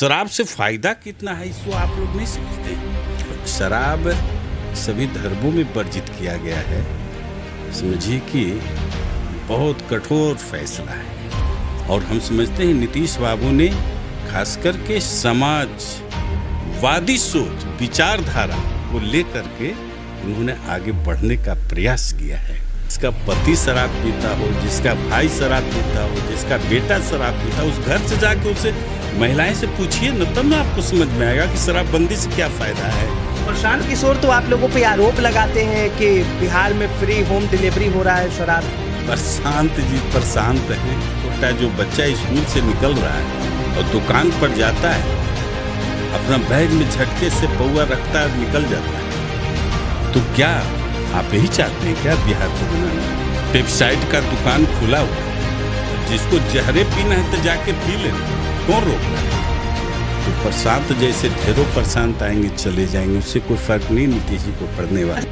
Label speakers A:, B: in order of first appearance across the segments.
A: शराब से फायदा कितना है इसको आप लोग नहीं समझते। शराब सभी धर्मों में वर्जित किया गया है। समझिए कि बहुत कठोर फैसला है और हम समझते हैं नीतीश बाबू ने खास करके समाजवादी सोच विचारधारा को लेकर के उन्होंने आगे बढ़ने का प्रयास किया है। जिसका पति शराब पीता हो, जिसका भाई शराब पीता हो, जिसका बेटा शराब पीता हो, उस घर से जाके उसे महिलाएं से पूछिए न, तब ना आपको समझ में आएगा कि शराबबंदी से क्या फायदा है।
B: प्रशांत किशोर तो आप लोगों पे आरोप लगाते हैं कि बिहार में फ्री होम डिलीवरी हो रहा है शराब।
A: प्रशांत जी प्रशांत है, छोटा जो बच्चा स्कूल से निकल रहा है और दुकान पर जाता है, अपना बैग में झटके से पौवा रखता है, निकल जाता है। तो क्या आप यही चाहते हैं क्या बिहार को बनाना? वेबसाइट का दुकान खुला हुआ है, जिसको जहरे पीना है तो जाके पी लेना, कौन रोक रहा है? तो प्रशांत जैसे ढेरों प्रशांत आएंगे चले जाएंगे, उससे कोई फर्क नहीं नीतीश जी को पड़ने वाला।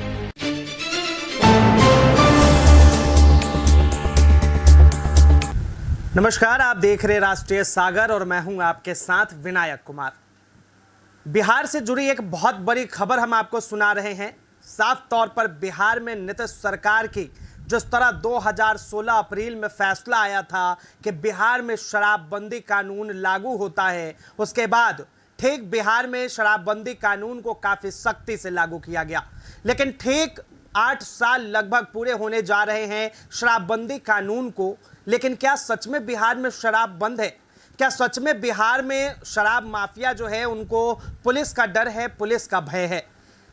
B: नमस्कार, आप देख रहे राष्ट्रीय सागर और मैं हूं आपके साथ विनायक कुमार। बिहार से जुड़ी एक बहुत बड़ी खबर हम आपको सुना रहे हैं। साफ तौर पर बिहार में नीतीश सरकार की जिस तरह 2016 अप्रैल में फैसला आया था कि बिहार में शराबबंदी कानून लागू होता है, उसके बाद ठीक बिहार में शराबबंदी कानून को काफी सख्ती से लागू किया गया। लेकिन ठीक 8 साल लगभग पूरे होने जा रहे हैं शराबबंदी कानून को, लेकिन क्या सच में बिहार में शराब बंद है? क्या सच में बिहार में शराब माफिया जो है उनको पुलिस का डर है, पुलिस का भय है,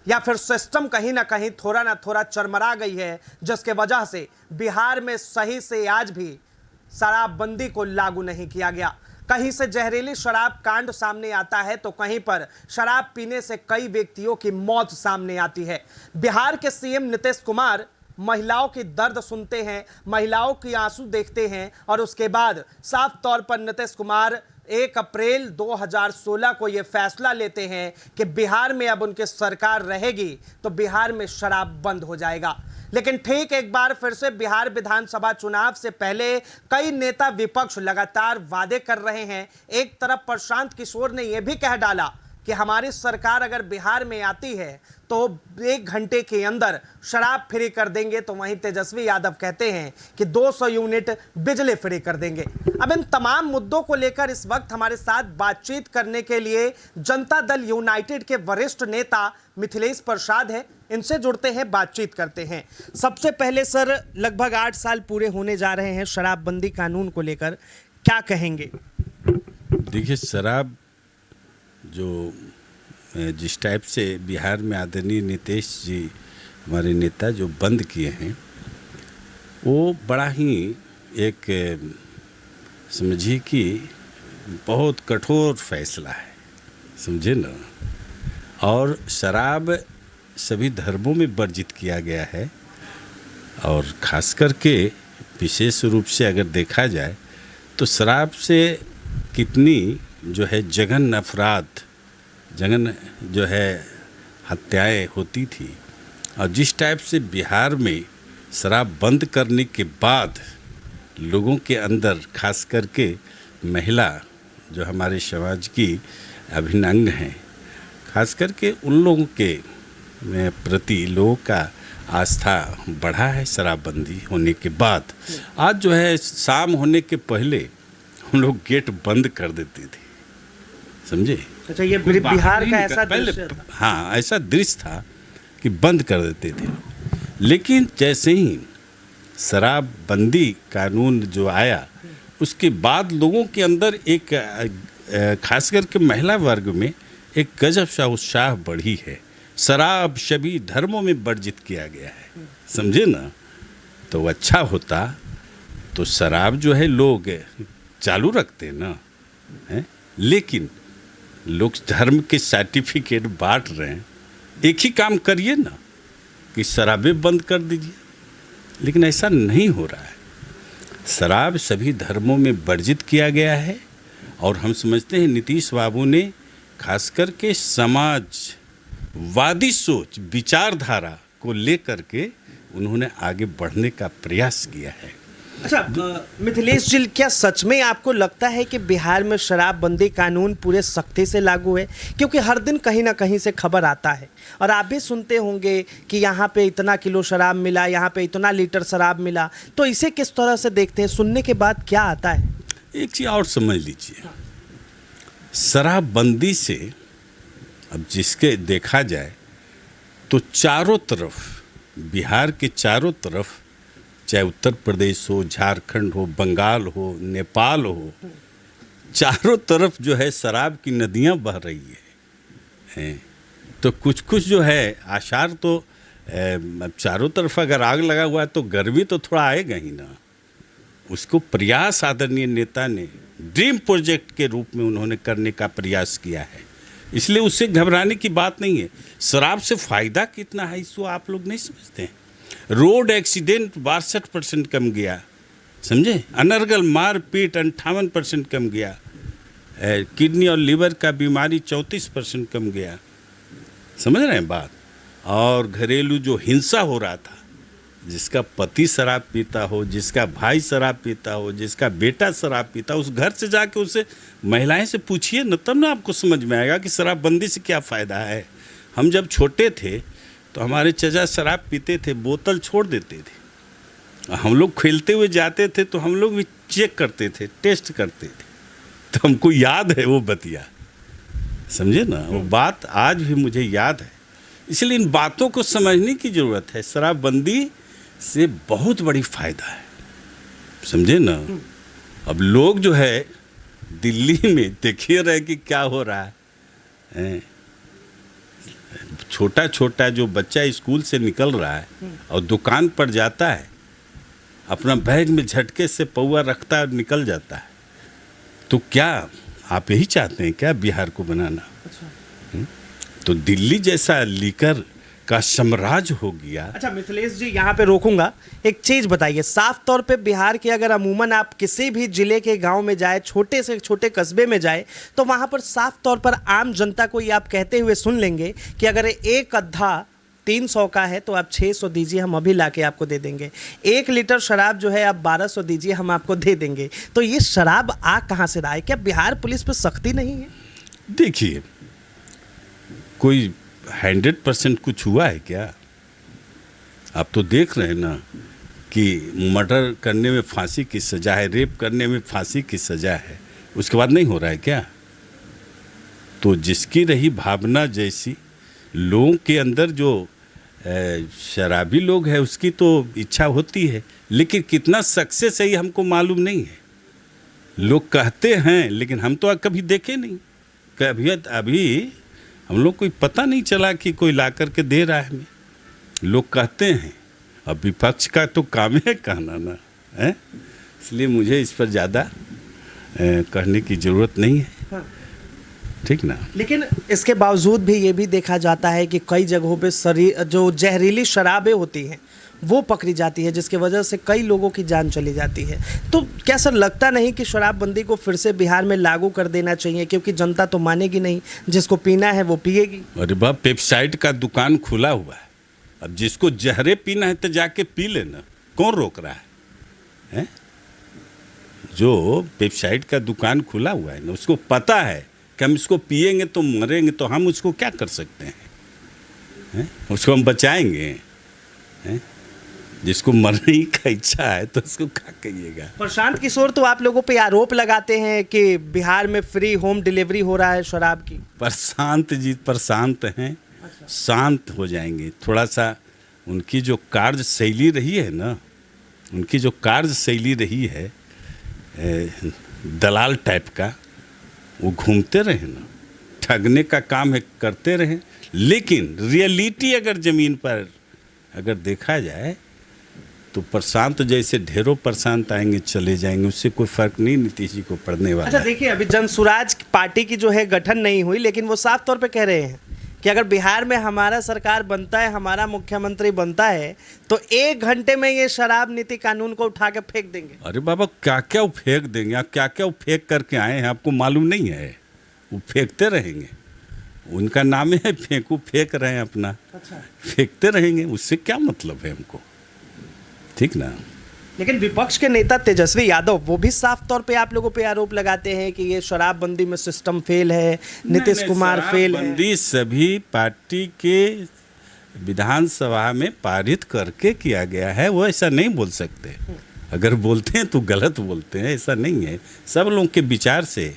B: या फिर सिस्टम कहीं ना कहीं थोड़ा ना थोड़ा चरमरा गई है, जिसके वजह से बिहार में सही से आज भी शराबबंदी को लागू नहीं किया गया? कहीं से जहरीली शराब कांड सामने आता है तो कहीं पर शराब पीने से कई व्यक्तियों की मौत सामने आती है। बिहार के सीएम नीतीश कुमार महिलाओं की दर्द सुनते हैं, महिलाओं की आंसू देखते हैं और उसके बाद साफ तौर पर नीतीश कुमार 1 अप्रैल 2016 को यह फैसला लेते हैं कि बिहार में अब उनकी सरकार रहेगी तो बिहार में शराब बंद हो जाएगा। लेकिन ठीक एक बार फिर से बिहार विधानसभा चुनाव से पहले कई नेता विपक्ष लगातार वादे कर रहे हैं। एक तरफ प्रशांत किशोर ने यह भी कह डाला कि हमारी सरकार अगर बिहार में आती है तो 1 घंटे के अंदर शराब फ्री कर देंगे, तो वहीं तेजस्वी यादव कहते हैं कि 200 यूनिट बिजली फ्री कर देंगे। अब इन तमाम मुद्दों को लेकर इस वक्त हमारे साथ बातचीत करने के लिए जनता दल यूनाइटेड के वरिष्ठ नेता मिथिलेश प्रसाद हैं। इनसे जुड़ते हैं, बातचीत करते हैं। सबसे पहले सर, लगभग 8 साल पूरे होने जा रहे हैं शराबबंदी कानून को लेकर, क्या कहेंगे?
A: देखिए, शराब जो जिस टाइप से बिहार में आदरणीय नीतीश जी हमारे नेता जो बंद किए हैं, वो बड़ा ही एक समझिए कि बहुत कठोर फैसला है, समझे ना। और शराब सभी धर्मों में वर्जित किया गया है और ख़ास करके विशेष रूप से अगर देखा जाए तो शराब से कितनी जो है जघन अपराध, जघन जो है हत्याएं होती थी। और जिस टाइप से बिहार में शराब बंद करने के बाद लोगों के अंदर खास करके महिला जो हमारे समाज की अभिन्न अंग हैं, खास करके उन लोगों के प्रति लोगों का आस्था बढ़ा है शराबबंदी होने के बाद। आज जो है शाम होने के पहले हम लोग गेट बंद कर देते थे, समझे।
B: अच्छा, ये बिहार का ऐसा
A: पहले हाँ ऐसा दृश्य था कि बंद कर देते थे। लेकिन जैसे ही शराबबंदी कानून जो आया, उसके बाद लोगों के अंदर एक खास करके महिला वर्ग में एक गजब सा उत्साह बढ़ी है। शराब सभी धर्मों में वर्जित किया गया है, समझे ना। तो अच्छा होता तो शराब जो है लोग चालू रखते ना हैं, लेकिन लोग धर्म के सर्टिफिकेट बांट रहे हैं। एक ही काम करिए ना कि शराबें बंद कर दीजिए, लेकिन ऐसा नहीं हो रहा है। शराब सभी धर्मों में वर्जित किया गया है और हम समझते हैं नीतीश बाबू ने खास करके समाजवादी सोच विचारधारा को लेकर के उन्होंने आगे बढ़ने का प्रयास किया है।
B: अच्छा मिथिलेश जी, क्या सच में आपको लगता है कि बिहार में शराबबंदी कानून पूरे सख्ती से लागू है? क्योंकि हर दिन कहीं ना कहीं से खबर आता है और आप भी सुनते होंगे कि यहाँ पे इतना किलो शराब मिला, यहाँ पे इतना लीटर शराब मिला, तो इसे किस तरह से देखते हैं? सुनने के बाद क्या आता है?
A: एक चीज़ और समझ लीजिए, शराबबंदी से अब जिसके देखा जाए तो चारों तरफ, बिहार के चारों तरफ, चाहे उत्तर प्रदेश हो, झारखंड हो, बंगाल हो, नेपाल हो, चारों तरफ जो है शराब की नदियां बह रही हैं। तो कुछ कुछ जो है आसार तो चारों तरफ अगर आग लगा हुआ है तो गर्मी तो थोड़ा आएगा ही ना। उसको प्रयास आदरणीय नेता ने ड्रीम प्रोजेक्ट के रूप में उन्होंने करने का प्रयास किया है, इसलिए उससे घबराने की बात नहीं है। शराब से फ़ायदा कितना है इसको आप लोग नहीं समझते हैं। रोड एक्सीडेंट 62% कम गया, समझे। अनर्गल मारपीट 58% कम गया। किडनी और लीवर का बीमारी 34% कम गया, समझ रहे हैं बात। और घरेलू जो हिंसा हो रहा था, जिसका पति शराब पीता हो, जिसका भाई शराब पीता हो, जिसका बेटा शराब पीता हो, उस घर से जाके उसे महिलाएं से पूछिए न, तब ना आपको समझ में आएगा कि शराबबंदी से क्या फ़ायदा है। हम जब छोटे थे तो हमारे चचा शराब पीते थे, बोतल छोड़ देते थे। हम लोग खेलते हुए जाते थे तो हम लोग भी चेक करते थे, टेस्ट करते थे, तो हमको याद है वो बतिया, समझे ना। वो बात आज भी मुझे याद है। इसलिए इन बातों को समझने की ज़रूरत है। शराबबंदी से बहुत बड़ी फ़ायदा है, समझे ना। अब लोग जो है दिल्ली में देखिए रहे कि क्या हो रहा है। छोटा छोटा जो बच्चा स्कूल से निकल रहा है और दुकान पर जाता है, अपना बैग में झटके से पौवा रखता है और निकल जाता है। तो क्या आप यही चाहते हैं क्या बिहार को बनाना? अच्छा। तो दिल्ली जैसा लीकर का साम्राज्य हो गया।
B: अच्छा मिथिलेश जी, यहाँ पे रोकूंगा। एक चीज़ बताइए, साफ तौर पे बिहार के अगर अमूमन आप किसी भी जिले के गांव में जाए, छोटे से छोटे कस्बे में जाए, तो वहाँ पर साफ तौर पर आम जनता को ये आप कहते हुए सुन लेंगे कि अगर एक अद्धा 300 का है तो आप 600 दीजिए, हम अभी लाके आपको दे देंगे। 1 लीटर शराब जो है आप 1200 दीजिए, हम आपको दे देंगे। तो ये शराब आ कहाँ से रहा है? क्या बिहार पुलिस पर सख्ती नहीं है?
A: देखिए, कोई 100% कुछ हुआ है क्या? आप तो देख रहे हैं ना कि मर्डर करने में फांसी की सज़ा है, रेप करने में फांसी की सज़ा है, उसके बाद नहीं हो रहा है क्या? तो जिसकी रही भावना जैसी, लोगों के अंदर जो शराबी लोग हैं उसकी तो इच्छा होती है, लेकिन कितना सक्सेस है ये हमको मालूम नहीं है। लोग कहते हैं लेकिन हम तो कभी देखे नहीं, कभी अभी हम लोग कोई पता नहीं चला कि कोई ला करके दे रहा है हमें। लोग कहते हैं, अब विपक्ष का तो काम है कहना ना है, इसलिए मुझे इस पर ज़्यादा कहने की ज़रूरत नहीं है। हाँ। ठीक ना।
B: लेकिन इसके बावजूद भी ये भी देखा जाता है कि कई जगहों पे जो जहरीली शराबें होती हैं वो पकड़ी जाती है, जिसकी वजह से कई लोगों की जान चली जाती है। तो क्या सर लगता नहीं कि शराबबंदी को फिर से बिहार में लागू कर देना चाहिए? क्योंकि जनता तो मानेगी नहीं, जिसको पीना है वो पिएगी।
A: अरे बाप, पेप्साइड का दुकान खुला हुआ है, अब जिसको जहरे पीना है तो जाके पी लेना, कौन रोक रहा है? जो पेप्साइड का दुकान खुला हुआ है ना, उसको पता है कि हम इसको पिएंगे तो मरेंगे, तो हम उसको क्या कर सकते हैं? उसको हम बचाएंगे? जिसको मरने का इच्छा है तो उसको क्या कहिएगा?
B: प्रशांत किशोर तो आप लोगों पे आरोप लगाते हैं कि बिहार में फ्री होम डिलीवरी हो रहा है शराब की।
A: प्रशांत जी प्रशांत हैं। अच्छा। शांत हो जाएंगे थोड़ा सा। उनकी जो कार्यशैली रही है ना, उनकी जो कार्यशैली रही है दलाल टाइप का, वो घूमते रहे ना, ठगने का काम है करते रहे, लेकिन रियलिटी अगर ज़मीन पर अगर देखा जाए तो प्रशांत जैसे ढेरों प्रशांत आएंगे चले जाएंगे, उससे कोई फर्क नहीं नीतीश जी को पड़ने वाला।
B: अच्छा देखिए, अभी जनसुराज पार्टी की जो है गठन नहीं हुई, लेकिन वो साफ तौर पे कह रहे हैं कि अगर बिहार में हमारा सरकार बनता है, हमारा मुख्यमंत्री बनता है, तो 1 घंटे में ये शराब नीति कानून को उठा के फेंक देंगे।
A: अरे बाबा, क्या क्या वो फेंक देंगे? आप क्या क्या वो फेंक करके आए हैं, आपको मालूम नहीं है? वो फेंकते रहेंगे, उनका नाम है फेंकू, फेंक रहे हैं अपना। अच्छा। फेंकते रहेंगे, उससे क्या मतलब है हमको? ठीक ना।
B: लेकिन विपक्ष के नेता तेजस्वी यादव वो भी साफ तौर पे आप लोगों पे आरोप लगाते हैं कि ये शराबबंदी में सिस्टम फेल है, नीतीश कुमार फेल है।
A: शराबबंदी सभी पार्टी के विधानसभा में पारित करके किया गया है, वो ऐसा नहीं बोल सकते। अगर बोलते हैं तो गलत बोलते हैं, ऐसा नहीं है। सब लोगों के विचार से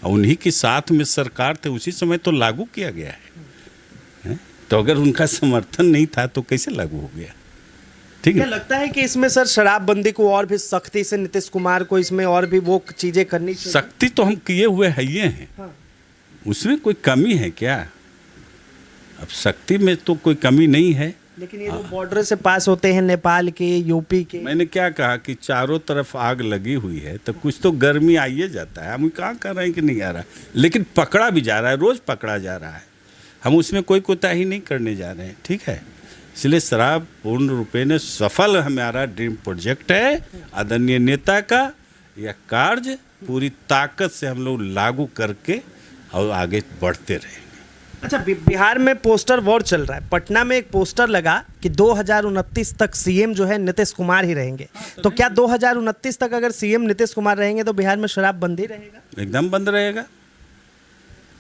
A: उन्हीं के साथ में सरकार थे, उसी समय तो लागू किया गया है। तो अगर उनका समर्थन नहीं था तो कैसे लागू हो गया? ठीक
B: क्या
A: है।
B: लगता है कि इसमें सर शराबबंदी को और भी सख्ती से नीतीश कुमार को इसमें और भी वो चीजें करनी चाहिए?
A: सख्ती तो हम किए हुए है ये हैं।
B: हाँ।
A: उसमें कोई कमी है क्या? अब सख्ती में तो कोई कमी नहीं है।
B: लेकिन ये जो बॉर्डर से पास होते हैं नेपाल के, यूपी के,
A: मैंने क्या कहा कि चारों तरफ आग लगी हुई है तो कुछ तो गर्मी आइए जाता है। हम कहाँ कर रहे हैं कि नहीं आ रहा, लेकिन पकड़ा भी जा रहा है, रोज पकड़ा जा रहा है। हम उसमें कोई कोताही नहीं करने जा रहे हैं, ठीक है। इसलिए शराब पूर्ण रूपेण सफल हमारा ड्रीम प्रोजेक्ट है। आदरणीय नेता का यह कार्य पूरी ताकत से हम लोग लागू करके और आगे बढ़ते रहेंगे।
B: अच्छा, बिहार में पोस्टर वॉर चल रहा है। पटना में एक पोस्टर लगा कि 2029 तक सीएम जो है नीतीश कुमार ही रहेंगे। तो क्या 2029 तक अगर सीएम नीतीश कुमार रहेंगे तो बिहार में शराब बंद ही रहेगा?
A: एकदम बंद रहेगा,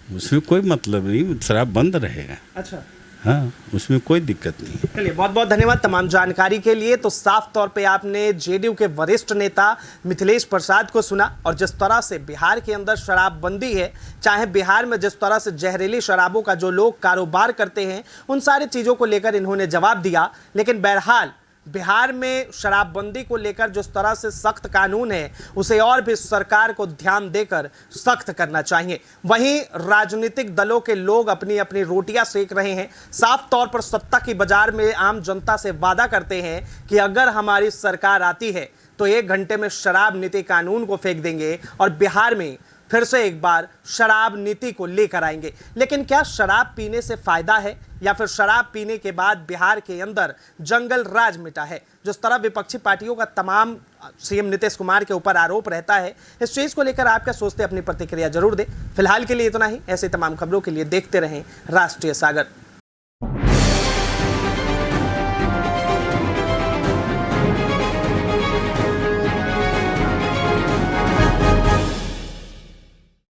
A: उसमें कोई मतलब नहीं, शराब बंद रहेगा।
B: अच्छा,
A: हाँ, उसमें कोई दिक्कत नहीं है।
B: चलिए, बहुत बहुत धन्यवाद तमाम जानकारी के लिए। तो साफ तौर पे आपने जेडीयू के वरिष्ठ नेता मिथिलेश प्रसाद को सुना, और जिस तरह से बिहार के अंदर शराबबंदी है, चाहे बिहार में जिस तरह से जहरीली शराबों का जो लोग कारोबार करते हैं, उन सारी चीज़ों को लेकर इन्होंने जवाब दिया। लेकिन बहरहाल बिहार में शराबबंदी को लेकर जिस तरह से सख्त कानून है, उसे और भी सरकार को ध्यान देकर सख्त करना चाहिए। वहीं राजनीतिक दलों के लोग अपनी अपनी रोटियां सेक रहे हैं। साफ तौर पर सत्ता की बाजार में आम जनता से वादा करते हैं कि अगर हमारी सरकार आती है तो 1 घंटे में शराब नीति कानून को फेंक देंगे और बिहार में फिर से एक बार शराब नीति को लेकर आएंगे। लेकिन क्या शराब पीने से फायदा है, या फिर शराब पीने के बाद बिहार के अंदर जंगल राज मिटा है? जिस तरह विपक्षी पार्टियों का तमाम सीएम नीतीश कुमार के ऊपर आरोप रहता है, इस चीज को लेकर आप क्या सोचते हैं? अपनी प्रतिक्रिया जरूर दें। फिलहाल के लिए इतना ही। ऐसे तमाम खबरों के लिए देखते रहें राष्ट्रीय सागर।